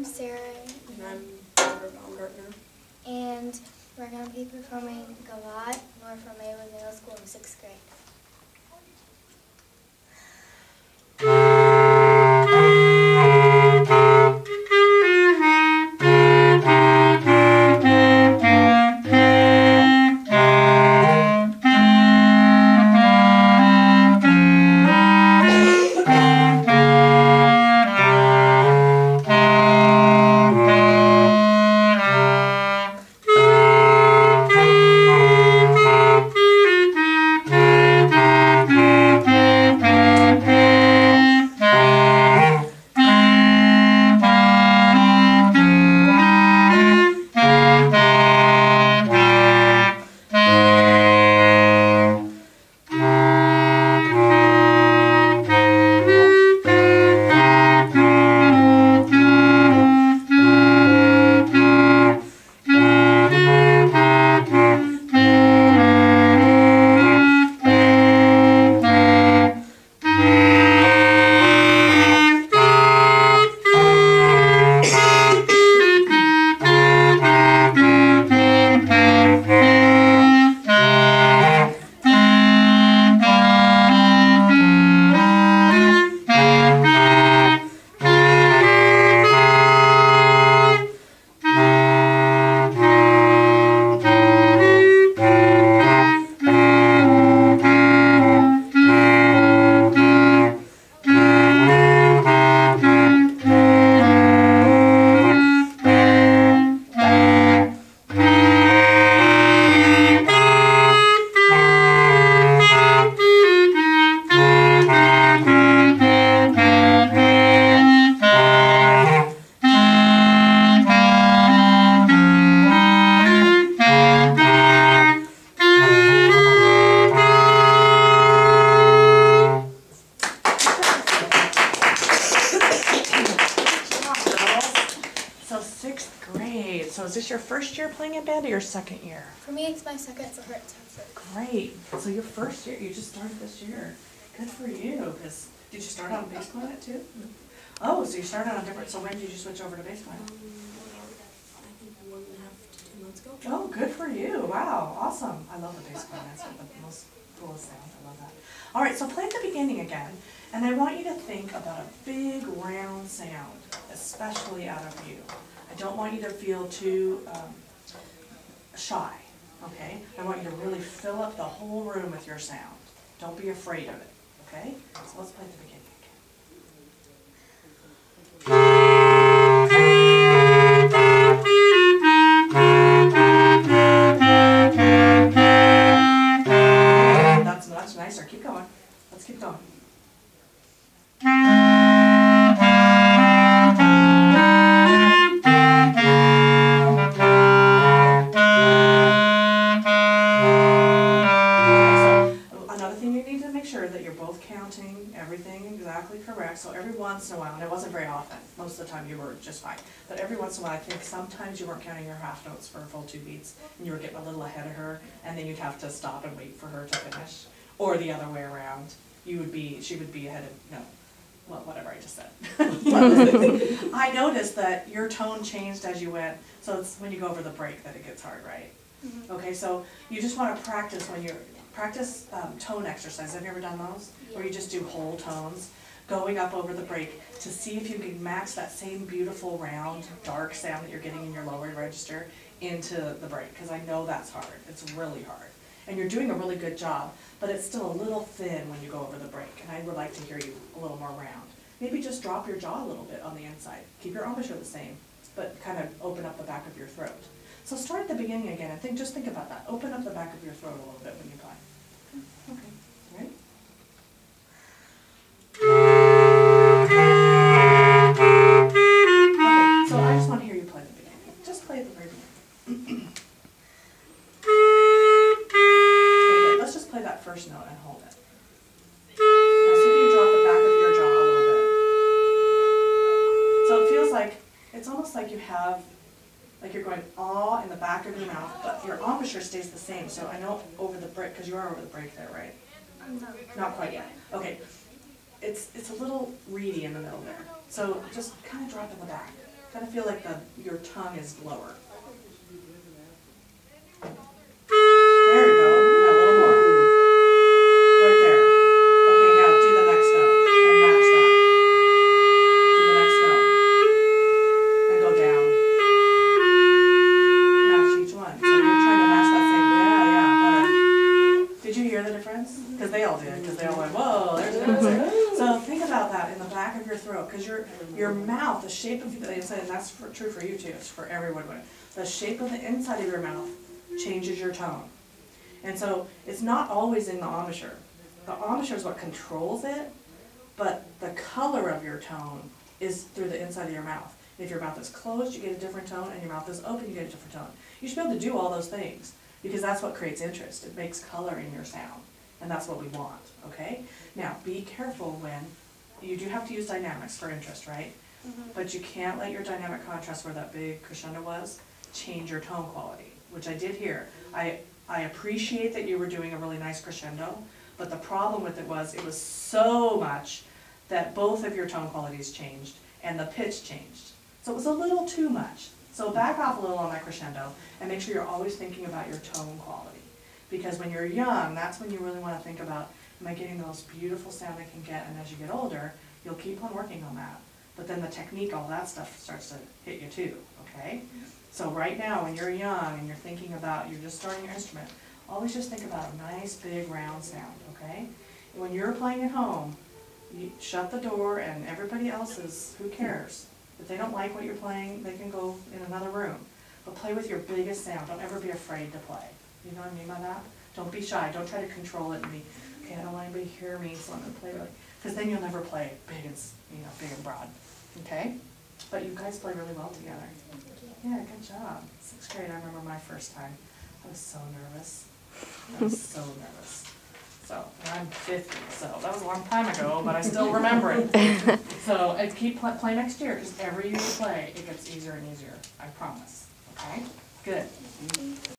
I'm Sarah. And I'm Robert Baumgartner. And we're going to be performing Galat, North Maywood Middle School in 6th grade. So is this your first year playing in band or your second year? For me, it's my second, so her it's her first. Great. So your first year, you just started this year. Good for you. Because did you start on bass clarinet too? Oh, so you started on different. So when did you switch over to bass clarinet? I think 1.5 to 2 months ago. Oh, good for you. Wow, awesome. I love the bass clarinet. It's the most coolest sound. I love that. All right, so play at the beginning again. And I want you to think about a big round sound, especially out of you. I don't want you to feel too shy, okay? I want you to really fill up the whole room with your sound. Don't be afraid of it, okay? So let's play at the beginning again. That's much nicer. Keep going. Let's keep going. Everything exactly correct. So every once in a while, and it wasn't very often, most of the time you were just fine, but every once in a while I think sometimes you weren't counting your half notes for a full 2 beats and you were getting a little ahead of her and then you'd have to stop and wait for her to finish. Or the other way around. She would be ahead of, no, well, whatever I just said. I noticed that your tone changed as you went, so it's when you go over the break that it gets hard, right? Mm-hmm. Okay, so you just want to practice practice tone exercises. Have you ever done those? Yeah. Where you just do whole tones, going up over the break to see if you can match that same beautiful round, dark sound that you're getting in your lower register into the break, because I know that's hard. It's really hard. And you're doing a really good job, but it's still a little thin when you go over the break, and I would like to hear you a little more round. Maybe just drop your jaw a little bit on the inside. Keep your embouchure the same, but kind of open up the back of your throat. So start at the beginning again, and just think about that. Open up the back of your throat a little bit when you play. Okay, ready? Okay, so I just want to hear you play at the beginning. Just play at the very beginning. Okay, let's just play that first note and hold it. Now see if you drop the back of your jaw a little bit. So it feels like, it's almost like you have, like you're going ah in the back of your mouth, but your embouchure stays the same. So I know over the break, because you are over the break there, right? Not quite yet. Okay. It's a little reedy in the middle there. So just kind of drop in the back. Kind of feel like your tongue is lower. There we go. Now a little more. Right there. Okay, now do the next note and match that. Do the next note. And go down. Match each one. So you're trying to match that same. Yeah, better. Did you hear the difference? Because they all did. Because they all went, whoa, there's a difference. So think about that in the back of your throat. Because your mouth, the shape of the inside, and that's true for you too. It's for every woodwind. The shape of the inside of your mouth changes your tone. And so it's not always in the embouchure. The embouchure is what controls it, but the color of your tone is through the inside of your mouth. If your mouth is closed, you get a different tone, and your mouth is open, you get a different tone. You should be able to do all those things, because that's what creates interest. It makes color in your sound, and that's what we want, okay? Now, be careful when, you do have to use dynamics for interest, right? But you can't let your dynamic contrast, where that big crescendo was, change your tone quality, which I did here. I appreciate that you were doing a really nice crescendo, but the problem with it was so much that both of your tone qualities changed and the pitch changed. So it was a little too much. So back off a little on that crescendo and make sure you're always thinking about your tone quality. Because when you're young, that's when you really want to think about, am I getting the most beautiful sound I can get? And as you get older, you'll keep on working on that. But then the technique, all that stuff starts to hit you too, okay? So right now, when you're young and you're thinking about, you're just starting your instrument, always just think about a nice, big, round sound, okay? And when you're playing at home, you shut the door and everybody else is, who cares? If they don't like what you're playing, they can go in another room. But play with your biggest sound. Don't ever be afraid to play. You know what I mean by that? Don't be shy. Don't try to control it and be, okay, I don't want anybody to hear me, so I'm going to play really, because then you'll never play big and, big and broad, okay? But you guys play really well together. Yeah, good job. 6th grade, I remember my first time. I was so nervous. I was so nervous. So, and I'm 50, so that was a long time ago, but I still remember it. So, keep play next year, because every year you play, it gets easier and easier. I promise. Okay? Good.